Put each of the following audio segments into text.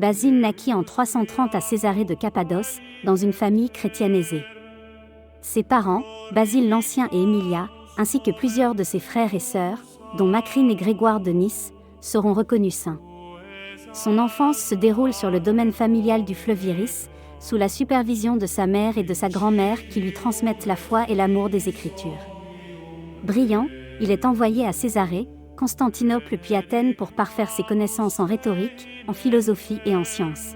Basile naquit en 330 à Césarée de Cappadoce, dans une famille chrétienne aisée. Ses parents, Basile l'Ancien et Émilia, ainsi que plusieurs de ses frères et sœurs, dont Macrine et Grégoire de Nice, seront reconnus saints. Son enfance se déroule sur le domaine familial du fleuve Iris, sous la supervision de sa mère et de sa grand-mère qui lui transmettent la foi et l'amour des Écritures. Brillant, il est envoyé à Césarée, Constantinople puis Athènes pour parfaire ses connaissances en rhétorique, en philosophie et en sciences.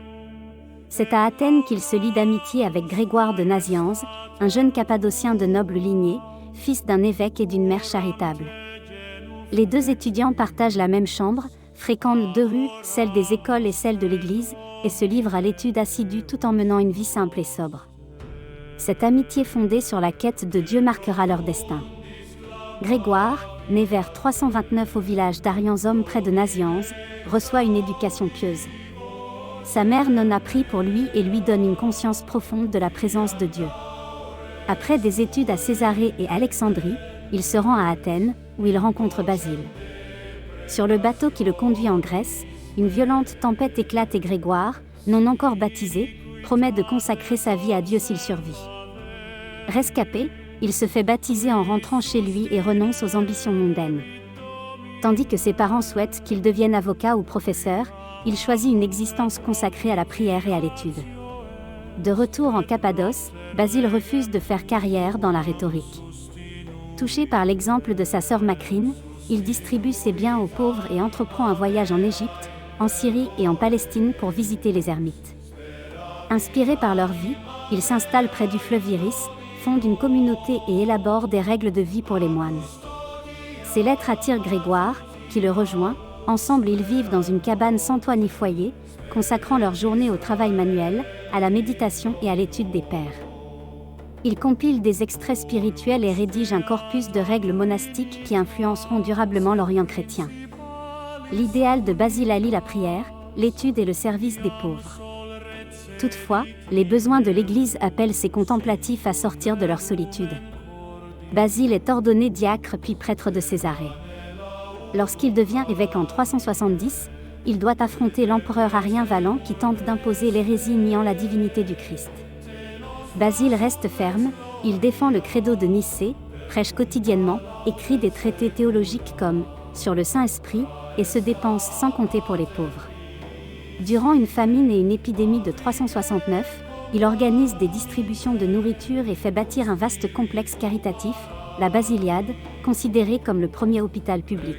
C'est à Athènes qu'il se lie d'amitié avec Grégoire de Nazianze, un jeune cappadocien de noble lignée, fils d'un évêque et d'une mère charitable. Les deux étudiants partagent la même chambre, fréquentent deux rues, celle des écoles et celle de l'église, et se livrent à l'étude assidue tout en menant une vie simple et sobre. Cette amitié fondée sur la quête de Dieu marquera leur destin. Grégoire, né vers 329 au village d'Arianzome près de Nazianze, reçoit une éducation pieuse. Sa mère Nona prie pour lui et lui donne une conscience profonde de la présence de Dieu. Après des études à Césarée et Alexandrie, il se rend à Athènes, où il rencontre Basile. Sur le bateau qui le conduit en Grèce, une violente tempête éclate et Grégoire, non encore baptisé, promet de consacrer sa vie à Dieu s'il survit. Rescapé, il se fait baptiser en rentrant chez lui et renonce aux ambitions mondaines. Tandis que ses parents souhaitent qu'il devienne avocat ou professeur, il choisit une existence consacrée à la prière et à l'étude. De retour en Cappadoce, Basile refuse de faire carrière dans la rhétorique. Touché par l'exemple de sa sœur Macrine, il distribue ses biens aux pauvres et entreprend un voyage en Égypte, en Syrie et en Palestine pour visiter les ermites. Inspiré par leur vie, il s'installe près du fleuve Iris, fonde une communauté et élabore des règles de vie pour les moines. Ses lettres attirent Grégoire, qui le rejoint. Ensemble ils vivent dans une cabane sans toit ni foyer, consacrant leur journée au travail manuel, à la méditation et à l'étude des pères. Il compile des extraits spirituels et rédige un corpus de règles monastiques qui influenceront durablement l'Orient chrétien. L'idéal de Basile allie la prière, l'étude et le service des pauvres. Toutefois, les besoins de l'Église appellent ses contemplatifs à sortir de leur solitude. Basile est ordonné diacre puis prêtre de Césarée. Lorsqu'il devient évêque en 370, il doit affronter l'empereur Arien Valent qui tente d'imposer l'hérésie niant la divinité du Christ. Basile reste ferme, il défend le credo de Nicée, prêche quotidiennement, écrit des traités théologiques comme « Sur le Saint-Esprit » et se dépense sans compter pour les pauvres. Durant une famine et une épidémie de 369, il organise des distributions de nourriture et fait bâtir un vaste complexe caritatif, la Basiliade, considéré comme le premier hôpital public.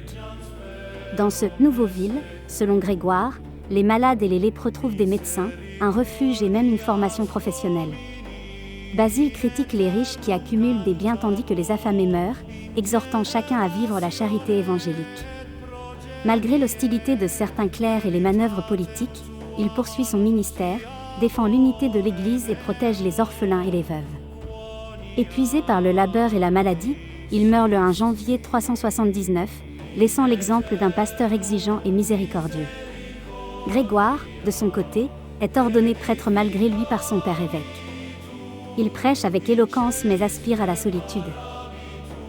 Dans ce « nouveau ville », selon Grégoire, les malades et les lépreux trouvent des médecins, un refuge et même une formation professionnelle. Basile critique les riches qui accumulent des biens tandis que les affamés meurent, exhortant chacun à vivre la charité évangélique. Malgré l'hostilité de certains clercs et les manœuvres politiques, il poursuit son ministère, défend l'unité de l'Église et protège les orphelins et les veuves. Épuisé par le labeur et la maladie, il meurt le 1 janvier 379, laissant l'exemple d'un pasteur exigeant et miséricordieux. Grégoire, de son côté, est ordonné prêtre malgré lui par son père évêque. Il prêche avec éloquence mais aspire à la solitude.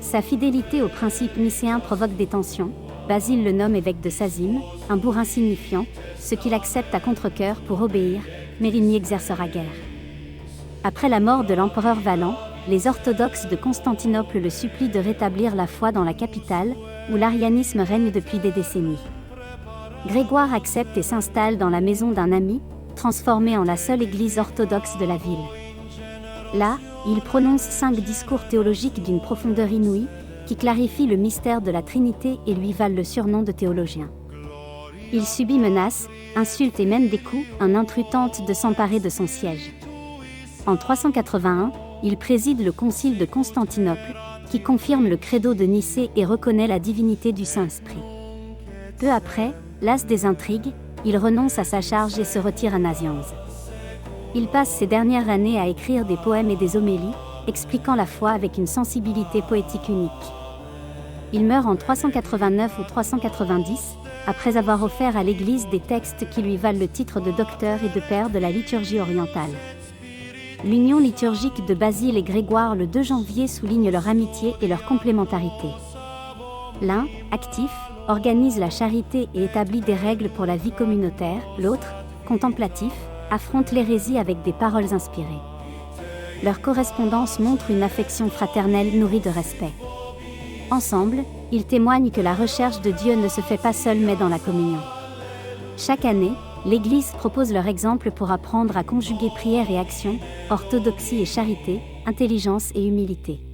Sa fidélité aux principes nicéens provoque des tensions. Basile le nomme évêque de Sazime, un bourg insignifiant, ce qu'il accepte à contre-cœur pour obéir, mais il n'y exercera guère. Après la mort de l'empereur Valent, les orthodoxes de Constantinople le supplient de rétablir la foi dans la capitale, où l'arianisme règne depuis des décennies. Grégoire accepte et s'installe dans la maison d'un ami, transformée en la seule église orthodoxe de la ville. Là, il prononce 5 discours théologiques d'une profondeur inouïe, qui clarifient le mystère de la Trinité et lui valent le surnom de théologien. Il subit menaces, insultes et même des coups, un intrus tente de s'emparer de son siège. En 381, il préside le concile de Constantinople, qui confirme le credo de Nicée et reconnaît la divinité du Saint-Esprit. Peu après, las des intrigues, il renonce à sa charge et se retire à Nazianze. Il passe ses dernières années à écrire des poèmes et des homélies, expliquant la foi avec une sensibilité poétique unique. Il meurt en 389 ou 390, après avoir offert à l'Église des textes qui lui valent le titre de docteur et de père de la liturgie orientale. L'union liturgique de Basile et Grégoire le 2 janvier souligne leur amitié et leur complémentarité. L'un, actif, organise la charité et établit des règles pour la vie communautaire, l'autre, contemplatifs, affrontent l'hérésie avec des paroles inspirées. Leur correspondance montre une affection fraternelle nourrie de respect. Ensemble, ils témoignent que la recherche de Dieu ne se fait pas seule mais dans la communion. Chaque année, l'Église propose leur exemple pour apprendre à conjuguer prière et action, orthodoxie et charité, intelligence et humilité.